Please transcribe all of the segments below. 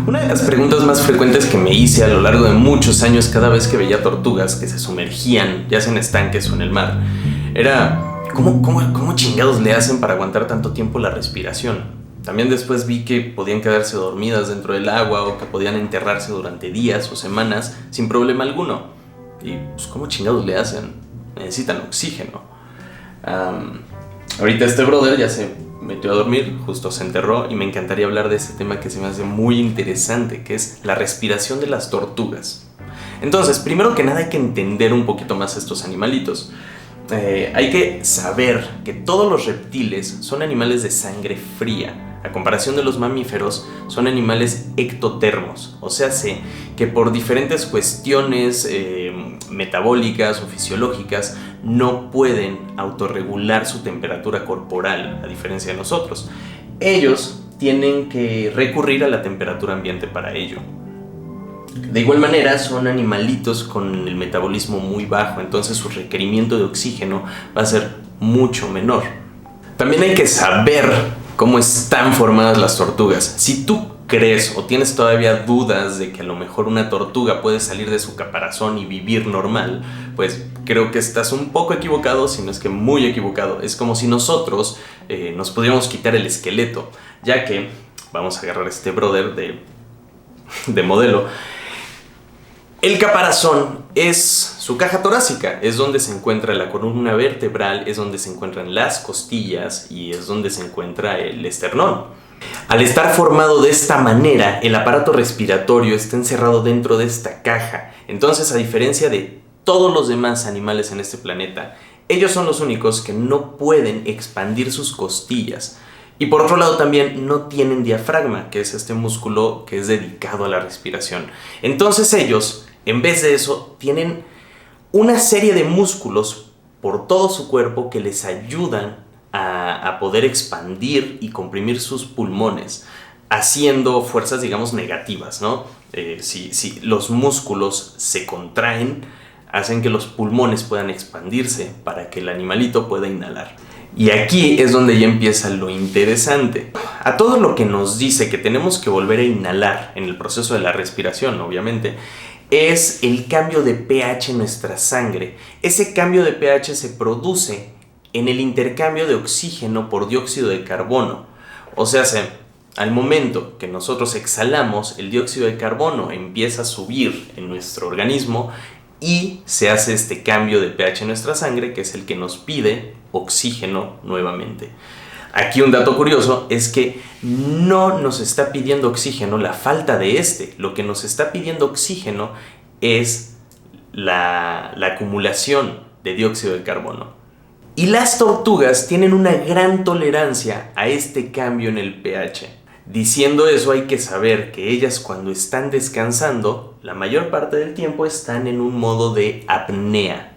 Una de las preguntas más frecuentes que me hice a lo largo de muchos años cada vez que veía tortugas que se sumergían, ya sea en estanques o en el mar, era ¿cómo chingados le hacen para aguantar tanto tiempo la respiración? También después vi que podían quedarse dormidas dentro del agua o que podían enterrarse durante días o semanas sin problema alguno. Y pues ¿cómo chingados le hacen? Necesitan oxígeno. Ahorita este brother ya se metió a dormir, justo se enterró, y me encantaría hablar de este tema que se me hace muy interesante, que es la respiración de las tortugas. Entonces, primero que nada hay que entender un poquito más a estos animalitos. Hay que saber que todos los reptiles son animales de sangre fría. A comparación de los mamíferos, son animales ectotermos, o sea, que por diferentes cuestiones metabólicas o fisiológicas no pueden autorregular su temperatura corporal, a diferencia de nosotros. Ellos tienen que recurrir a la temperatura ambiente para ello. De igual manera, son animalitos con el metabolismo muy bajo, entonces su requerimiento de oxígeno va a ser mucho menor. También hay que saber cómo están formadas las tortugas. Si tú crees o tienes todavía dudas de que a lo mejor una tortuga puede salir de su caparazón y vivir normal, pues creo que estás un poco equivocado, si no es que muy equivocado. Es como si nosotros nos pudiéramos quitar el esqueleto, ya que, vamos a agarrar este brother de modelo. El caparazón es su caja torácica, es donde se encuentra la columna vertebral, es donde se encuentran las costillas y es donde se encuentra el esternón. Al estar formado de esta manera, el aparato respiratorio está encerrado dentro de esta caja. Entonces, a diferencia de todos los demás animales en este planeta, ellos son los únicos que no pueden expandir sus costillas. Y por otro lado también no tienen diafragma, que es este músculo que es dedicado a la respiración. Entonces ellos, en vez de eso, tienen una serie de músculos por todo su cuerpo que les ayudan a poder expandir y comprimir sus pulmones, haciendo fuerzas, digamos, negativas, ¿no? Si los músculos se contraen, hacen que los pulmones puedan expandirse para que el animalito pueda inhalar. Y aquí es donde ya empieza lo interesante. A todo lo que nos dice que tenemos que volver a inhalar en el proceso de la respiración, obviamente, es el cambio de pH en nuestra sangre. Ese cambio de pH se produce en el intercambio de oxígeno por dióxido de carbono. O sea, al momento que nosotros exhalamos, el dióxido de carbono empieza a subir en nuestro organismo y se hace este cambio de pH en nuestra sangre, que es el que nos pide oxígeno nuevamente. Aquí un dato curioso es que no nos está pidiendo oxígeno la falta de lo que nos está pidiendo oxígeno es la acumulación de dióxido de carbono. Y las tortugas tienen una gran tolerancia a este cambio en el pH. Diciendo eso, hay que saber que ellas, cuando están descansando, la mayor parte del tiempo están en un modo de apnea.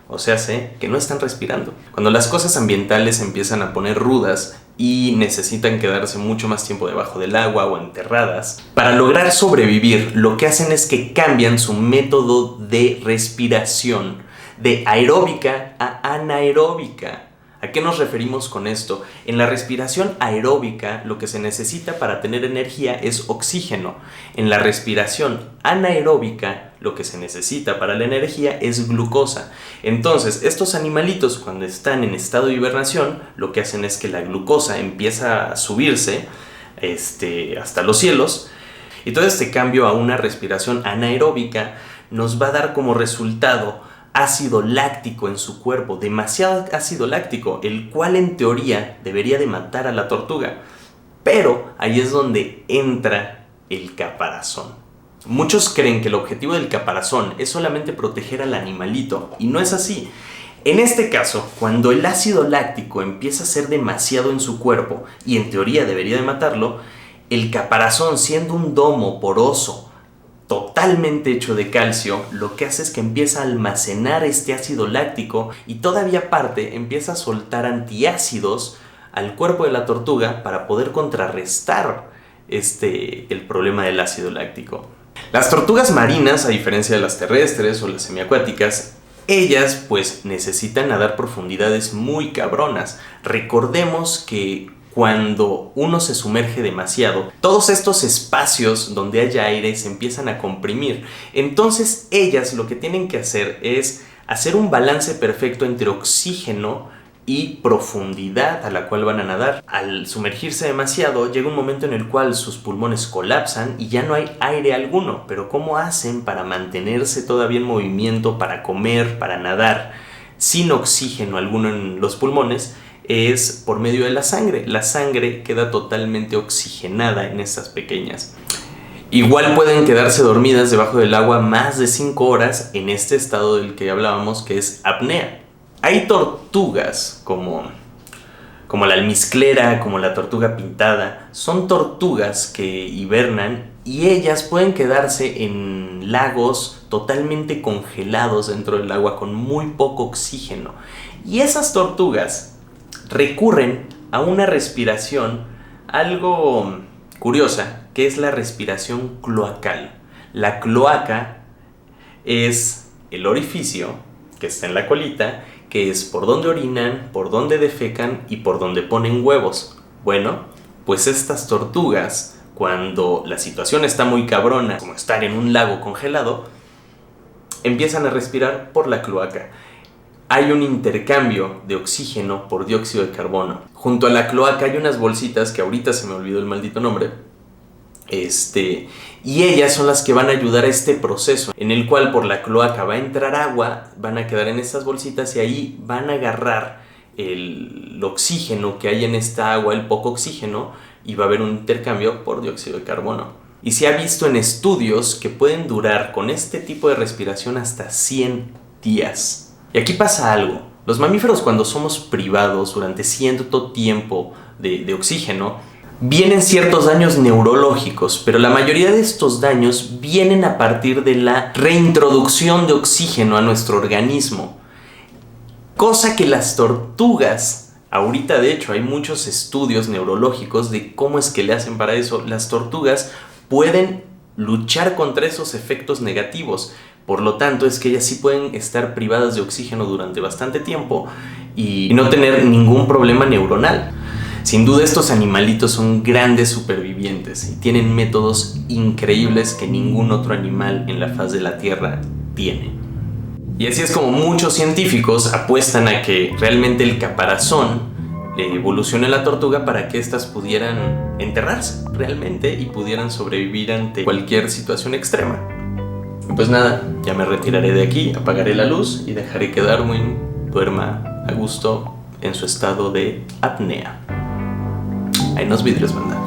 O sea, que no están respirando. Cuando las cosas ambientales se empiezan a poner rudas y necesitan quedarse mucho más tiempo debajo del agua o enterradas, para lograr sobrevivir, lo que hacen es que cambian su método de respiración de aeróbica a anaeróbica. ¿A qué nos referimos con esto? En la respiración aeróbica, lo que se necesita para tener energía es oxígeno. En la respiración anaeróbica, lo que se necesita para la energía es glucosa. Entonces, estos animalitos, cuando están en estado de hibernación, lo que hacen es que la glucosa empieza a subirse hasta los cielos. Y todo este cambio a una respiración anaeróbica nos va a dar como resultado ácido láctico en su cuerpo, demasiado ácido láctico, el cual en teoría debería de matar a la tortuga. Pero ahí es donde entra el caparazón. Muchos creen que el objetivo del caparazón es solamente proteger al animalito, y no es así. En este caso, cuando el ácido láctico empieza a ser demasiado en su cuerpo, y en teoría debería de matarlo, el caparazón, siendo un domo poroso, totalmente hecho de calcio, lo que hace es que empieza a almacenar este ácido láctico y todavía aparte empieza a soltar antiácidos al cuerpo de la tortuga para poder contrarrestar el problema del ácido láctico. Las tortugas marinas, a diferencia de las terrestres o las semiacuáticas, ellas pues necesitan nadar profundidades muy cabronas. Recordemos que cuando uno se sumerge demasiado, todos estos espacios donde haya aire se empiezan a comprimir. Entonces ellas lo que tienen que hacer es hacer un balance perfecto entre oxígeno y profundidad a la cual van a nadar. Al sumergirse demasiado, llega un momento en el cual sus pulmones colapsan y ya no hay aire alguno. Pero ¿cómo hacen para mantenerse todavía en movimiento, para comer, para nadar, sin oxígeno alguno en los pulmones? Es por medio de la sangre. La sangre queda totalmente oxigenada en estas pequeñas. Igual pueden quedarse dormidas debajo del agua más de 5 horas en este estado del que hablábamos, que es apnea. Hay tortugas como la almizclera, como la tortuga pintada. Son tortugas que hibernan y ellas pueden quedarse en lagos totalmente congelados dentro del agua con muy poco oxígeno. Y esas tortugas recurren a una respiración algo curiosa, que es la respiración cloacal. La cloaca es el orificio que está en la colita, que es por donde orinan, por donde defecan y por donde ponen huevos. Bueno, pues estas tortugas, cuando la situación está muy cabrona, como estar en un lago congelado, empiezan a respirar por la cloaca. Hay un intercambio de oxígeno por dióxido de carbono. Junto a la cloaca hay unas bolsitas que ahorita se me olvidó el maldito nombre. Y ellas son las que van a ayudar a este proceso en el cual por la cloaca va a entrar agua, van a quedar en estas bolsitas y ahí van a agarrar el oxígeno que hay en esta agua, el poco oxígeno, y va a haber un intercambio por dióxido de carbono. Y se ha visto en estudios que pueden durar con este tipo de respiración hasta 100 días. Y aquí pasa algo. Los mamíferos, cuando somos privados durante cierto tiempo de oxígeno, vienen ciertos daños neurológicos, pero la mayoría de estos daños vienen a partir de la reintroducción de oxígeno a nuestro organismo. Cosa que las tortugas, ahorita de hecho hay muchos estudios neurológicos de cómo es que le hacen para eso. Las tortugas pueden luchar contra esos efectos negativos. Por lo tanto, es que ellas sí pueden estar privadas de oxígeno durante bastante tiempo y no tener ningún problema neuronal. Sin duda, estos animalitos son grandes supervivientes y tienen métodos increíbles que ningún otro animal en la faz de la Tierra tiene. Y así es como muchos científicos apuestan a que realmente el caparazón le evolucione a la tortuga para que éstas pudieran enterrarse realmente y pudieran sobrevivir ante cualquier situación extrema. Pues nada, ya me retiraré de aquí, apagaré la luz y dejaré que Darwin duerma a gusto en su estado de apnea. Ahí nos vidrios, banda.